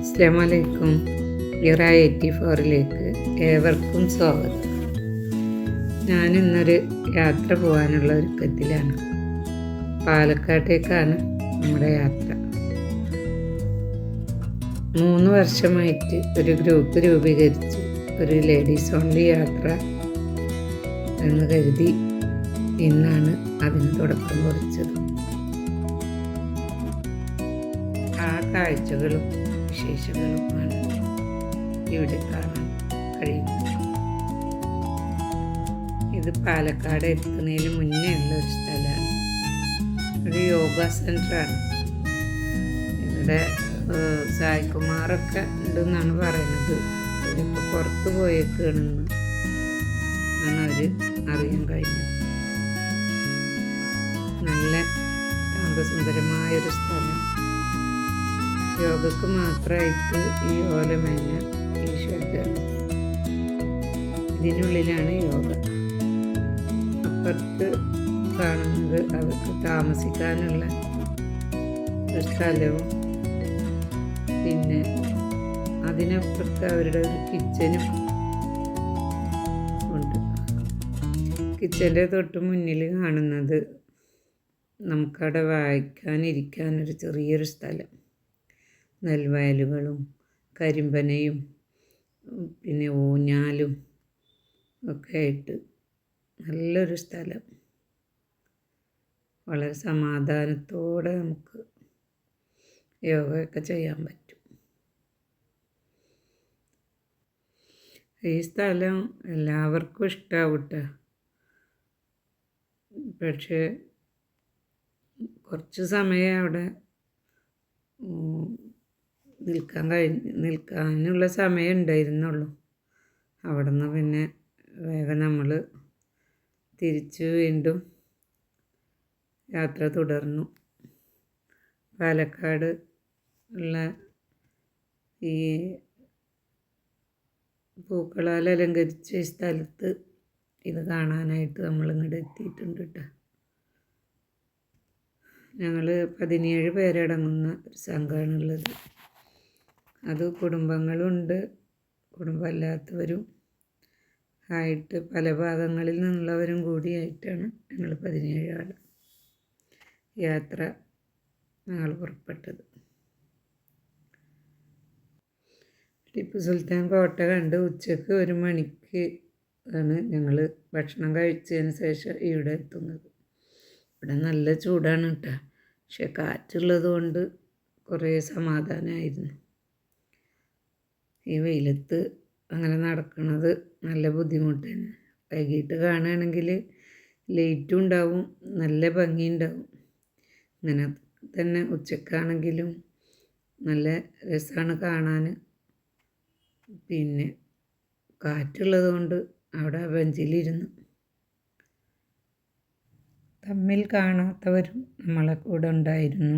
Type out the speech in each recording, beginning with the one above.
അസ്സലാമു അലൈക്കും. ഇറ 84ലേക്ക് ഏവർക്കും സ്വാഗതം. ഞാനിന്നൊരു യാത്ര പോകാനുള്ള ഒരുക്കത്തിലാണ്. പാലക്കാട്ടേക്കാണ് നമ്മുടെ യാത്ര. 3 വർഷമായിട്ട് ഒരു ഗ്രൂപ്പ് രൂപീകരിച്ച് ഒരു ലേഡീസ് ഓൺലി യാത്ര എന്ന് കരുതി ഇന്നാണ് അതിന് തുടക്കം കുറിച്ചത്. ആ കാഴ്ചകളും വിശേഷങ്ങളുമാണ് ഇവിടെ കാണാൻ കഴിയുന്നത്. ഇത് പാലക്കാട് എത്തുന്നതിന് മുന്നേ ഉള്ള ഒരു സ്ഥലമാണ്. ഒരു യോഗ സെൻ്ററാണ്. ഇവിടെ സായികുമാറൊക്കെ ഉണ്ടെന്നാണ് പറയുന്നത്. അവരിപ്പോൾ പുറത്ത് പോയേക്കാണെന്ന് ആണ് അവർ അറിയാൻ കഴിഞ്ഞത്. നല്ല ശാന്തസുന്ദരമായൊരു സ്ഥലം. യോഗക്ക് മാത്രമായിട്ട് ഈ ഓലമേഞ്ഞ ഈ ഷെഡാണ്. ഇതിനുള്ളിലാണ് യോഗ. അപ്പുറത്ത് കാണുന്നത് അവർക്ക് താമസിക്കാനുള്ള ഒരു സ്ഥലവും പിന്നെ അതിനപ്പുറത്ത് അവരുടെ ഒരു കിച്ചനും ഉണ്ട്. കിച്ചൻ്റെ തൊട്ട് മുന്നിൽ കാണുന്നത് നമുക്കവിടെ വായിക്കാനിരിക്കാനൊരു ചെറിയൊരു സ്ഥലം. നെൽവയലുകളും കരിമ്പനയും പിന്നെ ഊഞ്ഞാലും ഒക്കെ ആയിട്ട് നല്ലൊരു സ്ഥലം. വളരെ സമാധാനത്തോടെ നമുക്ക് യോഗയൊക്കെ ചെയ്യാൻ പറ്റും. ഈ സ്ഥലം എല്ലാവർക്കും ഇഷ്ടാവട്ടെ. പക്ഷേ കുറച്ച് സമയം അവിടെ നിൽക്കാനുള്ള സമയം ഉണ്ടായിരുന്നുള്ളൂ. അവിടെ നിന്ന് പിന്നെ വേഗം നമ്മൾ തിരിച്ച് വീണ്ടും യാത്ര തുടർന്നു. പാലക്കാട് ഉള്ള ഈ പൂക്കളാൽ അലങ്കരിച്ച ഈ സ്ഥലത്ത് ഇത് കാണാനായിട്ട് നമ്മളിങ്ങോട്ട് എത്തിയിട്ടുണ്ട് കേട്ടോ. ഞങ്ങൾ 17 പേരടങ്ങുന്ന ഒരു സംഘമാണുള്ളത്. അത് കുടുംബങ്ങളുണ്ട്, കുടുംബമല്ലാത്തവരും ആയിട്ട് പല ഭാഗങ്ങളിൽ നിന്നുള്ളവരും കൂടിയായിട്ടാണ് ഞങ്ങൾ 17 ആൾ യാത്ര ഞങ്ങൾ പുറപ്പെട്ടത്. ടിപ്പു സുൽത്താൻ കോട്ട കണ്ട് ഉച്ചയ്ക്ക് 1 മണിക്ക് ആണ് ഞങ്ങൾ ഭക്ഷണം കഴിച്ചതിന് ശേഷം ഇവിടെ എത്തുന്നത്. ഇവിടെ നല്ല ചൂടാണ് കേട്ടോ. പക്ഷെ കാറ്റുള്ളത് കൊണ്ട് കുറേ സമാധാനമായിരുന്നു. ഈ വെയിലത്ത് അങ്ങനെ നടക്കുന്നത് നല്ല ബുദ്ധിമുട്ട് തന്നെ. വൈകിട്ട് കാണുകയാണെങ്കിൽ ലൈറ്റും ഉണ്ടാവും, നല്ല ഭംഗിയുണ്ടാവും. ഇങ്ങനെ തന്നെ ഉച്ചക്കാണെങ്കിലും നല്ല രസമാണ് കാണാൻ. പിന്നെ കാറ്റുള്ളത് കൊണ്ട് അവിടെ ബെഞ്ചിലിരുന്നു. തമ്മിൽ കാണാത്തവരും നമ്മളെ കൂടെ ഉണ്ടായിരുന്നു.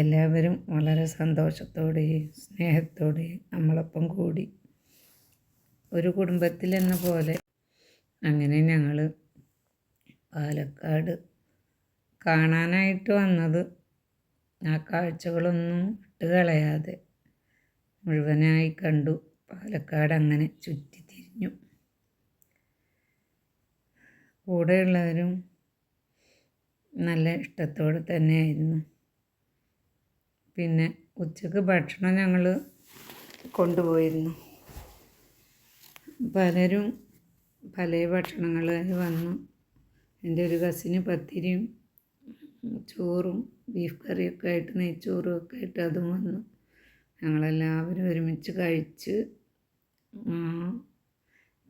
എല്ലാവരും വളരെ സന്തോഷത്തോടെയും സ്നേഹത്തോടെയും നമ്മളൊപ്പം കൂടി ഒരു കുടുംബത്തിലെന്ന പോലെ അങ്ങനെ ഞങ്ങൾ പാലക്കാട് കാണാനായിട്ട് വന്നത്. ആ കാഴ്ചകളൊന്നും വിട്ടുകളയാതെ മുഴുവനായി കണ്ടു. പാലക്കാട് അങ്ങനെ ചുറ്റിത്തിരിഞ്ഞു. കൂടെയുള്ളവരും നല്ല ഇഷ്ടത്തോടെ തന്നെയായിരുന്നു. പിന്നെ ഉച്ചക്ക് ഭക്ഷണം ഞങ്ങൾ കൊണ്ടുപോയിരുന്നു. പലരും പല ഭക്ഷണങ്ങൾ വന്നു. എൻ്റെ ഒരു കസിന് പത്തിരിയും ചോറും ബീഫ് കറിയൊക്കെ ആയിട്ട് നെയ്ച്ചോറും ഒക്കെ ആയിട്ട് അതും വന്നു. ഞങ്ങളെല്ലാവരും ഒരുമിച്ച് കഴിച്ച്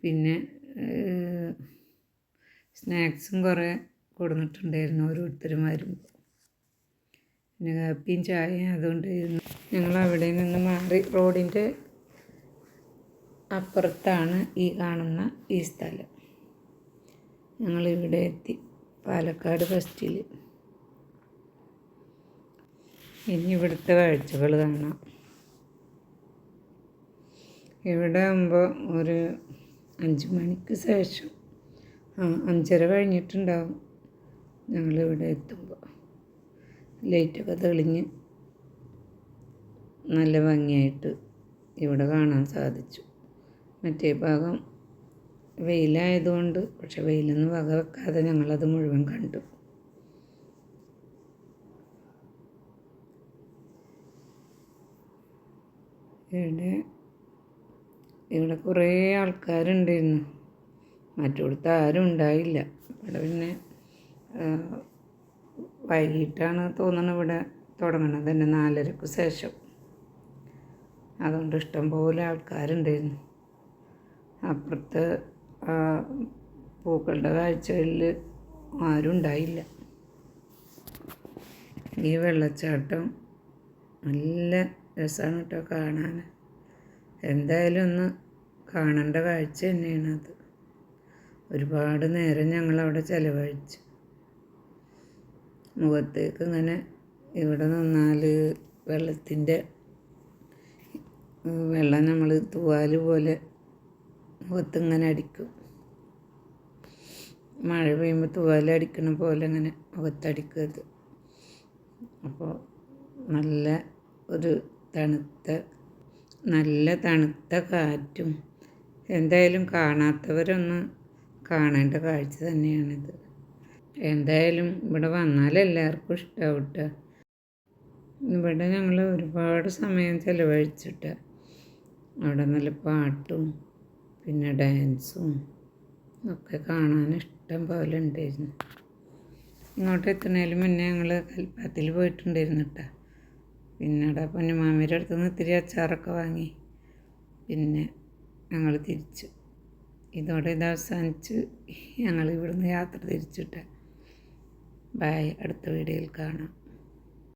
പിന്നെ സ്നാക്സും കുറേ കൊടുത്തിട്ടുണ്ടായിരുന്നു ഓരോരുത്തരും വരുമ്പോൾ. പിന്നെ കാപ്പിയും ചായയും അതുകൊണ്ട് ഞങ്ങൾ അവിടെ നിന്ന് മാറി റോഡിൻ്റെ അപ്പുറത്താണ് ഈ കാണുന്ന ഈ സ്ഥലം. ഞങ്ങളിവിടെ എത്തി, പാലക്കാട് ഫസ്റ്റിൽ. ഇനി ഇവിടുത്തെ കാഴ്ചകൾ കാണാം. ഇവിടെ ആകുമ്പോൾ ഒരു 5 മണിക്ക് ശേഷം 5:30 കഴിഞ്ഞിട്ടുണ്ടാവും ഞങ്ങളിവിടെ എത്തുമ്പോൾ. ലൈറ്റൊക്കെ തെളിഞ്ഞ് നല്ല ഭംഗിയായിട്ട് ഇവിടെ കാണാൻ സാധിച്ചു. മറ്റേ ഭാഗം വെയിലായതുകൊണ്ട്, പക്ഷെ വെയിലൊന്നും വക വെക്കാതെ ഞങ്ങളത് മുഴുവൻ കണ്ടു. ഇവിടെ കുറേ ആൾക്കാരുണ്ടായിരുന്നു. മറ്റിടത്ത് ആരും ഉണ്ടായില്ല. ഇവിടെ പിന്നെ വൈകിട്ടാണ് തോന്നുന്നത് ഇവിടെ തുടങ്ങണത് തന്നെ, 4:30 ശേഷം. അതുകൊണ്ട് ഇഷ്ടംപോലെ ആൾക്കാരുണ്ടായിരുന്നു. അപ്പുറത്ത് പൂക്കളുടെ കാഴ്ചകളിൽ ആരും ഉണ്ടായില്ല. ഈ വെള്ളച്ചാട്ടം നല്ല രസമാണ് കേട്ടോ കാണാൻ. എന്തായാലും ഒന്ന് കാണേണ്ട കാഴ്ച തന്നെയാണത്. ഒരുപാട് നേരം ഞങ്ങളവിടെ ചിലവഴിച്ചു. മുഖത്തേക്ക് ഇങ്ങനെ ഇവിടെ നിന്നാൽ വെള്ളം നമ്മൾ തൂവാല് പോലെ മുഖത്തിങ്ങനെ അടിക്കും. മഴ പെയ്യുമ്പോൾ തൂവാല അടിക്കണ പോലെ ഇങ്ങനെ മുഖത്തടിക്കുന്നത്. അപ്പോൾ നല്ല തണുത്ത കാറ്റും. എന്തായാലും കാണാത്തവരൊന്ന് കാണേണ്ട കാഴ്ച തന്നെയാണിത്. എന്തായാലും ഇവിടെ വന്നാൽ എല്ലാവർക്കും ഇഷ്ടമാവും കേട്ടോ. ഇവിടെ ഞങ്ങൾ ഒരുപാട് സമയം ചിലവഴിച്ചിട്ട് അവിടെ നല്ല പാട്ടും പിന്നെ ഡാൻസും ഒക്കെ കാണാൻ ഇഷ്ടം പോലെ ഉണ്ടായിരുന്നു. ഇങ്ങോട്ട് എത്തുന്നതിന് മുന്നേ ഞങ്ങൾ കൽപ്പാത്തിൽ പോയിട്ടുണ്ടായിരുന്നു കേട്ടോ. പിന്നെ അവിടെ പൊന്നുമാമിയുടെ അടുത്ത് നിന്ന് ഇത്തിരി അച്ചാറൊക്കെ വാങ്ങി പിന്നെ ഞങ്ങൾ തിരിച്ചു. ഇതോടെ ഇത് അവസാനിച്ച് ഞങ്ങൾ ഇവിടുന്ന് യാത്ര തിരിച്ചിട്ട്. ബൈ, അടുത്ത വീഡിയോയിൽ കാണാം.